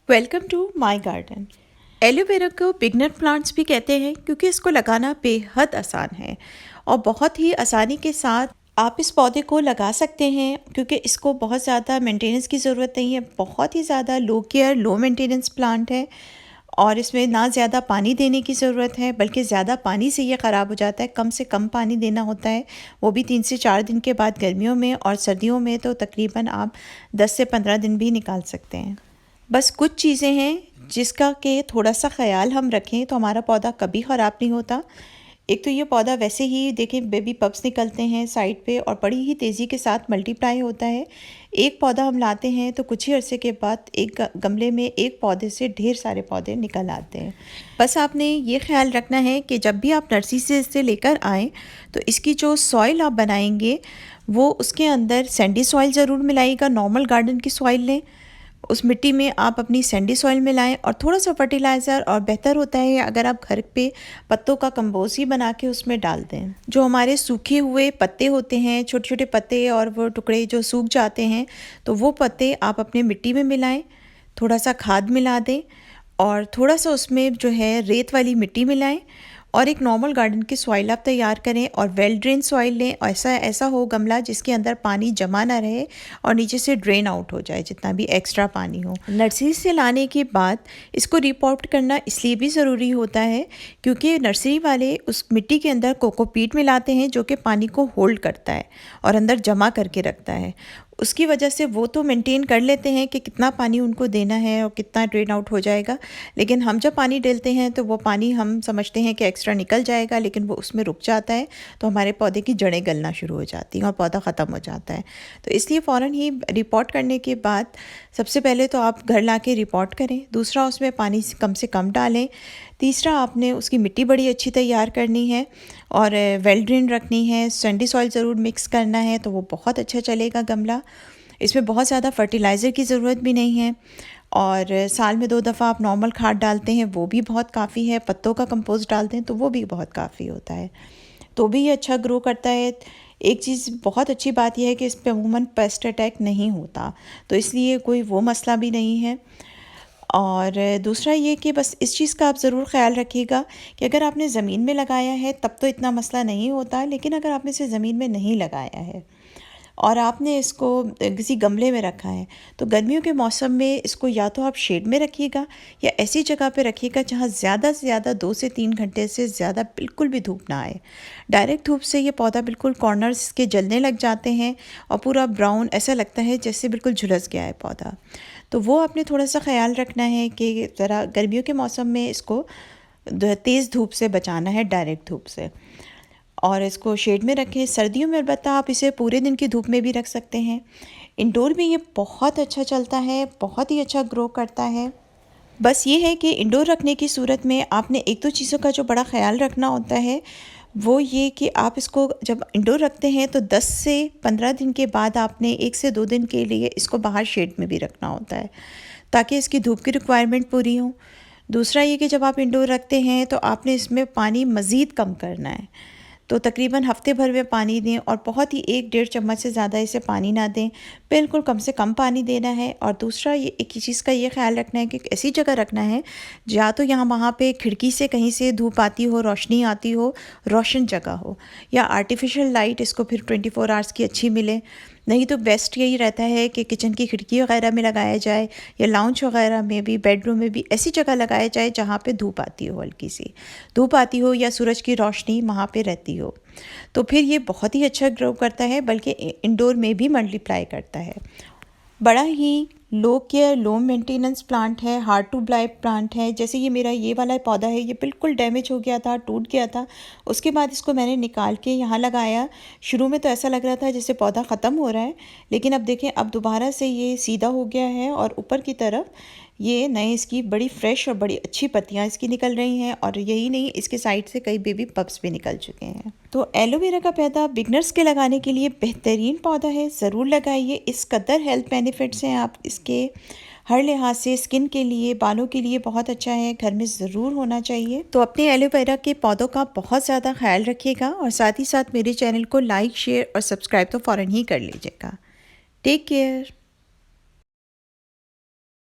Welcome to my garden. Aloe vera को beginner plants भी कहते हैं क्योंकि इसको लगाना बेहद आसान है और बहुत ही आसानी के साथ आप इस पौधे को लगा सकते हैं क्योंकि इसको बहुत ज़्यादा मेंटेनेंस की ज़रूरत नहीं है। बहुत ही ज़्यादा लो केयर लो मेंटेनेंस प्लांट है और इसमें ना ज़्यादा पानी देने की ज़रूरत है, बल्कि ज़्यादा पानी से ये ख़राब हो जाता है। कम से कम पानी देना होता है, वो भी 3 से 4 दिन के बाद गर्मियों में, और सर्दियों में तो तकरीबन आप 10 से 15 दिन भी निकाल सकते हैं। बस कुछ चीज़ें हैं जिसका कि थोड़ा सा ख्याल हम रखें तो हमारा पौधा कभी ख़राब नहीं होता। एक तो ये पौधा वैसे ही देखें बेबी पप्स निकलते हैं साइड पे और बड़ी ही तेज़ी के साथ मल्टीप्लाई होता है। एक पौधा हम लाते हैं तो कुछ ही अरसे के बाद एक गमले में एक पौधे से ढेर सारे पौधे निकल आते हैं। बस आपने ये ख्याल रखना है कि जब भी आप नर्सरी से इसे लेकर आएँ तो इसकी जो सॉइल आप बनाएंगे वो उसके अंदर सैंडी सॉइल ज़रूर मिलाइएगा। नॉर्मल गार्डन की सॉइल लें, उस मिट्टी में आप अपनी सैंडी सॉइल मिलाएं और थोड़ा सा फर्टिलाइज़र, और बेहतर होता है अगर आप घर पे पत्तों का कंपोस्ट ही बना के उसमें डाल दें। जो हमारे सूखे हुए पत्ते होते हैं, छोटे छोटे पत्ते और वो टुकड़े जो सूख जाते हैं, तो वो पत्ते आप अपने मिट्टी में मिलाएं, थोड़ा सा खाद मिला दें और थोड़ा सा उसमें जो है रेत वाली मिट्टी मिलाएं और एक नॉर्मल गार्डन की सॉइल आप तैयार करें और वेल ड्रेन सॉइल लें। ऐसा ऐसा हो गमला जिसके अंदर पानी जमा ना रहे और नीचे से ड्रेन आउट हो जाए जितना भी एक्स्ट्रा पानी हो। नर्सरी से लाने के बाद इसको रिपॉट करना इसलिए भी ज़रूरी होता है क्योंकि नर्सरी वाले उस मिट्टी के अंदर कोकोपीट मिलाते हैं जो कि पानी को होल्ड करता है और अंदर जमा करके रखता है। उसकी वजह से वो तो मेंटेन कर लेते हैं कि कितना पानी उनको देना है और कितना ड्रेन आउट हो जाएगा, लेकिन हम जब पानी डालते हैं तो वो पानी हम समझते हैं कि एक्स्ट्रा निकल जाएगा, लेकिन वो उसमें रुक जाता है तो हमारे पौधे की जड़ें गलना शुरू हो जाती हैं और पौधा ख़त्म हो जाता है। तो इसलिए फ़ौरन ही रिपोर्ट करने के बाद सबसे पहले तो आप घर ला के रिपोर्ट करें, दूसरा उसमें पानी कम से कम डालें, तीसरा आपने उसकी मिट्टी बड़ी अच्छी तैयार करनी है और वेल ड्रेन रखनी है, सैंडी सॉइल ज़रूर मिक्स करना है तो वो बहुत अच्छा चलेगा गमला। इसमें बहुत ज़्यादा फर्टिलाइज़र की ज़रूरत भी नहीं है और साल में 2 दफ़ा आप नॉर्मल खाद डालते हैं वो भी बहुत काफ़ी है। पत्तों का कंपोस्ट डालते हैं तो वो भी बहुत काफ़ी होता है, तो भी ये अच्छा ग्रो करता है। एक चीज़ बहुत अच्छी बात यह है कि इस पे अमूमन पेस्ट अटैक नहीं होता, तो इसलिए कोई वो मसला भी नहीं है। और दूसरा ये कि बस इस चीज़ का आप ज़रूर ख़्याल रखिएगा कि अगर आपने ज़मीन में लगाया है तब तो इतना मसला नहीं होता, लेकिन अगर आपने इसे ज़मीन में नहीं लगाया है और आपने इसको किसी गमले में रखा है तो गर्मियों के मौसम में इसको या तो आप शेड में रखिएगा या ऐसी जगह पे रखिएगा जहाँ ज़्यादा से ज़्यादा 2 से 3 घंटे से ज़्यादा बिल्कुल भी धूप ना आए। डायरेक्ट धूप से ये पौधा बिल्कुल कॉर्नर्स के जलने लग जाते हैं और पूरा ब्राउन ऐसा लगता है जैसे बिल्कुल झुलस गया है पौधा। तो वो आपने थोड़ा सा ख्याल रखना है कि ज़रा गर्मियों के मौसम में इसको तेज़ धूप से बचाना है, डायरेक्ट धूप से, और इसको शेड में रखें। सर्दियों में अलबत्ता आप इसे पूरे दिन की धूप में भी रख सकते हैं। इंडोर में ये बहुत अच्छा चलता है, बहुत ही अच्छा ग्रो करता है। बस ये है कि इंडोर रखने की सूरत में आपने एक दो चीज़ों का जो बड़ा ख्याल रखना होता है वो ये कि आप इसको जब इंडोर रखते हैं तो 10 से 15 दिन के बाद आपने 1 से 2 दिन के लिए इसको बाहर शेड में भी रखना होता है ताकि इसकी धूप की रिक्वायरमेंट पूरी हो। दूसरा ये कि जब आप इंडोर रखते हैं तो आपने इसमें पानी मज़ीद कम करना है, तो तकरीबन हफ्ते भर में पानी दें और बहुत ही 1-1.5 चम्मच से ज़्यादा इसे पानी ना दें, बिल्कुल कम से कम पानी देना है। और दूसरा ये एक चीज़ का ये ख्याल रखना है कि ऐसी जगह रखना है या तो यहाँ वहाँ पे खिड़की से कहीं से धूप आती हो, रोशनी आती हो, रोशन जगह हो, या आर्टिफिशियल लाइट इसको फिर 24 आवर्स की अच्छी मिले। नहीं तो बेस्ट यही रहता है कि किचन की खिड़की वगैरह में लगाया जाए या लाउंज वगैरह में भी, बेडरूम में भी ऐसी जगह लगाया जाए जहाँ पे धूप आती हो, हल्की सी धूप आती हो या सूरज की रोशनी वहाँ पे रहती हो, तो फिर ये बहुत ही अच्छा ग्रो करता है, बल्कि इंडोर में भी मल्टीप्लाई करता है। बड़ा ही लो केयर लो मेंटेनेंस प्लांट है, हार्ड टू ब्लाई प्लांट है। जैसे ये मेरा ये वाला पौधा है, ये बिल्कुल डैमेज हो गया था, टूट गया था, उसके बाद इसको मैंने निकाल के यहाँ लगाया। शुरू में तो ऐसा लग रहा था जैसे पौधा ख़त्म हो रहा है, लेकिन अब देखें अब दोबारा से ये सीधा हो गया है और ऊपर की तरफ ये नए इसकी बड़ी फ्रेश और बड़ी अच्छी पत्तियाँ इसकी निकल रही हैं। और यही नहीं, इसके साइड से कई बेबी पप्स भी निकल चुके हैं। तो एलोवेरा का पौधा बिगनर्स के लगाने के लिए बेहतरीन पौधा है, ज़रूर लगाइए। इस कदर हेल्थ बेनिफिट्स हैं आप इसके हर लिहाज से, स्किन के लिए, बालों के लिए बहुत अच्छा है, घर में ज़रूर होना चाहिए। तो अपने एलोवेरा के पौधों का बहुत ज़्यादा ख्याल रखिएगा और साथ ही साथ मेरे चैनल को लाइक, शेयर और सब्सक्राइब तो फ़ौरन ही कर लीजिएगा। Take care.